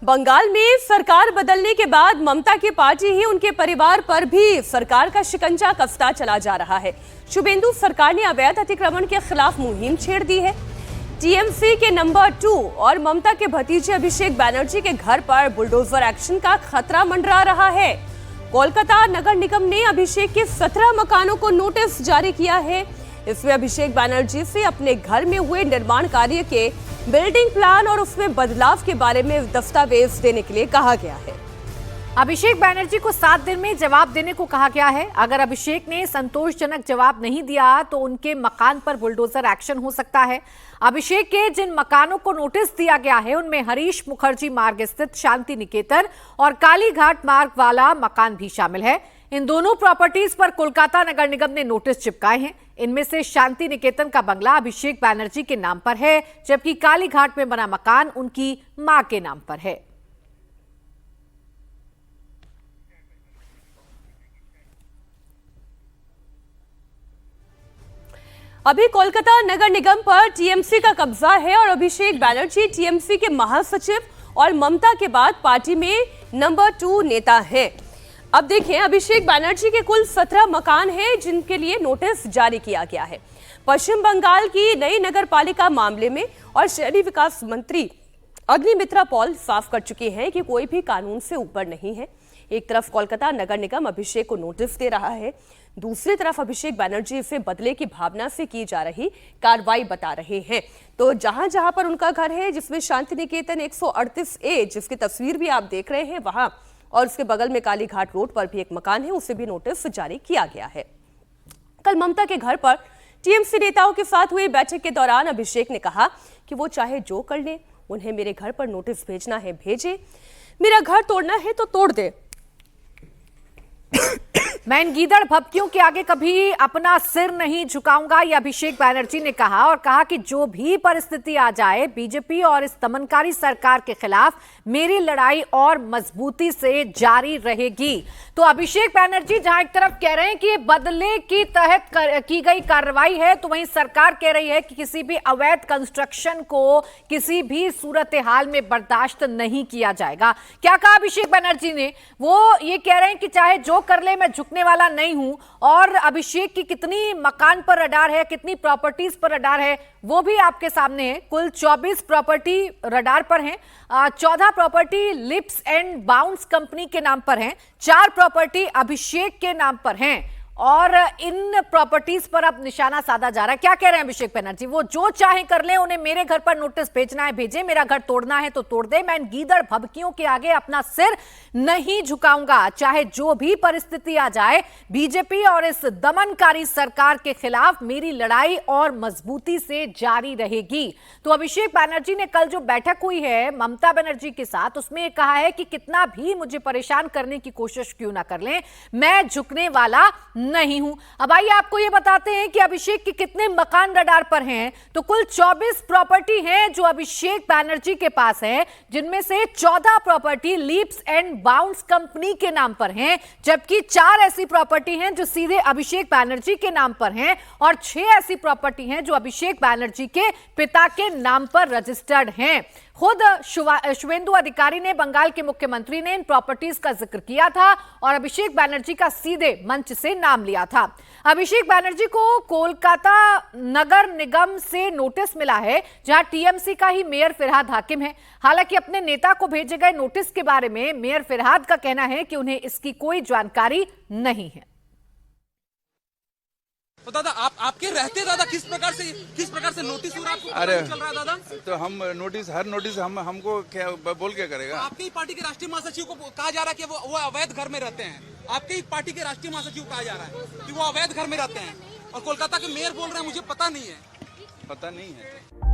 बंगाल में सरकार बदलने के बाद ममता की पार्टी ही उनके परिवार पर भी सरकार का शिकंजा कसता चला जा रहा है। शुभेंदु सरकार ने अवैध अतिक्रमण के खिलाफ मुहिम छेड़ दी है। टीएमसी के नंबर 2 और ममता के भतीजे अभिषेक बैनर्जी के घर पर बुलडोजर एक्शन का खतरा मंडरा रहा है। कोलकाता नगर निगम ने अभिषेक के 17 मकानों को नोटिस जारी किया है। इसमें अभिषेक बैनर्जी से अपने घर में हुए निर्माण कार्य के बिल्डिंग प्लान और उसमें बदलाव के बारे में दस्तावेज देने के लिए कहा गया है। अभिषेक बैनर्जी को 7 दिन में जवाब देने को कहा गया है। अगर अभिषेक ने संतोषजनक जवाब नहीं दिया तो उनके मकान पर बुलडोजर एक्शन हो सकता है। अभिषेक के जिन मकानों को नोटिस दिया गया है उनमें हरीश मुखर्जी मार्ग स्थित शांति निकेतन और कालीघाट मार्ग वाला मकान भी शामिल है। इन दोनों प्रॉपर्टीज पर कोलकाता नगर निगम ने नोटिस चिपकाए हैं। इनमें से शांति निकेतन का बंगला अभिषेक बैनर्जी के नाम पर है, जबकि कालीघाट में बना मकान उनकी मां के नाम पर है। अभी कोलकाता नगर निगम पर टीएमसी का कब्जा है और अभिषेक बैनर्जी टीएमसी के महासचिव और ममता के बाद पार्टी में नंबर 2 नेता हैं। अब देखें, अभिषेक बैनर्जी के कुल 17 मकान हैं जिनके लिए नोटिस जारी किया गया है। पश्चिम बंगाल की नई नगर पालिका मामले में और शहरी विकास मंत्री अग्निमित्रा पॉल साफ कर चुके हैं कि कोई भी कानून से ऊपर नहीं है। एक तरफ कोलकाता नगर निगम अभिषेक को नोटिस दे रहा है, दूसरी तरफ अभिषेक बैनर्जी इसे बदले की भावना से की जा रही कार्रवाई बता रहे हैं। तो जहां जहां पर उनका घर है, जिसमें शांति निकेतन 138A जिसकी तस्वीर भी आप देख रहे हैं वहां, और उसके बगल में कालीघाट रोड पर भी एक मकान है, उसे भी नोटिस जारी किया गया है। कल ममता के घर पर टीएमसी नेताओं के साथ हुई बैठक के दौरान अभिषेक ने कहा कि वो चाहे जो कर ले, उन्हें मेरे घर पर नोटिस भेजना है भेजे, मेरा घर तोड़ना है तो तोड़ दे। मैं इन गीदड़ भभकियों के आगे कभी अपना सिर नहीं झुकाऊंगा, ये अभिषेक बैनर्जी ने कहा और कहा कि जो भी परिस्थिति आ जाए, बीजेपी और इस दमनकारी सरकार के खिलाफ मेरी लड़ाई और मजबूती से जारी रहेगी। तो अभिषेक बैनर्जी जहां एक तरफ कह रहे हैं कि ये बदले के तहत की गई कार्रवाई है, तो वहीं सरकार कह रही है कि किसी भी अवैध कंस्ट्रक्शन को किसी भी सूरत हाल में बर्दाश्त नहीं किया जाएगा। क्या कहा अभिषेक बैनर्जी ने? वो ये कह रहे हैं कि चाहे जो कर ले, मैं झुकने वाला नहीं हूं। और अभिषेक की कितनी मकान पर रडार है, कितनी प्रॉपर्टीज पर रडार है, वो भी आपके सामने है। कुल 24 प्रॉपर्टी रडार पर हैं। 14 property lips and bounce company के नाम पर हैं, 4 प्रॉपर्टी अभिषेक के नाम पर हैं और इन प्रॉपर्टीज पर अब निशाना साधा जा रहा है। क्या कह रहे हैं अभिषेक बैनर्जी? वो जो चाहे कर ले, उन्हें मेरे घर पर नोटिस भेजना है भेजे, मेरा घर तोड़ना है तो तोड़ दे, मैं इन गीदड़ भभकियों के आगे अपना सिर नहीं झुकाऊंगा। चाहे जो भी परिस्थिति आ जाए, बीजेपी और इस दमनकारी सरकार के खिलाफ मेरी लड़ाई और मजबूती से जारी रहेगी। तो अभिषेक बैनर्जी ने कल जो बैठक हुई है ममता बनर्जी के साथ, उसमें कहा है कि कितना भी मुझे परेशान करने की कोशिश क्यों ना कर लें, मैं झुकने वाला नहीं हूं। अब आइए आपको यह बताते हैं कि अभिषेक के कितने मकान रडार पर हैं। तो कुल 24 प्रॉपर्टी हैं जो अभिषेक बैनर्जी के पास है, जिनमें से 14 property leaps and bounce company के नाम पर हैं, जबकि 4 ऐसी प्रॉपर्टी हैं जो सीधे अभिषेक बैनर्जी के नाम पर हैं और 6 ऐसी प्रॉपर्टी हैं जो अभिषेक बैनर्जी के पिता के नाम पर रजिस्टर्ड हैं। खुद शुभेंदु अधिकारी ने, बंगाल के मुख्यमंत्री ने इन प्रॉपर्टीज का जिक्र किया था और अभिषेक बैनर्जी का सीधे मंच से नाम लिया था। अभिषेक बैनर्जी को कोलकाता नगर निगम से नोटिस मिला है, जहां टीएमसी का ही मेयर फिरहाद हाकिम है। हालांकि अपने नेता को भेजे गए नोटिस के बारे में मेयर फिरहाद का कहना है कि उन्हें इसकी कोई जानकारी नहीं है। तो दादा आपके रहते दादा किस प्रकार से नोटिस हो रहा है आपको? अरे चल रहा है दादा, तो हम नोटिस हमको क्या बोल क्या करेगा? आपके ही पार्टी के राष्ट्रीय महासचिव को कहा जा रहा है कि वो अवैध घर में रहते हैं। आपके ही पार्टी के राष्ट्रीय महासचिव कहा जा रहा है कि वो अवैध घर में रहते हैं और कोलकाता के मेयर बोल रहे हैं मुझे पता नहीं है। पता नहीं है।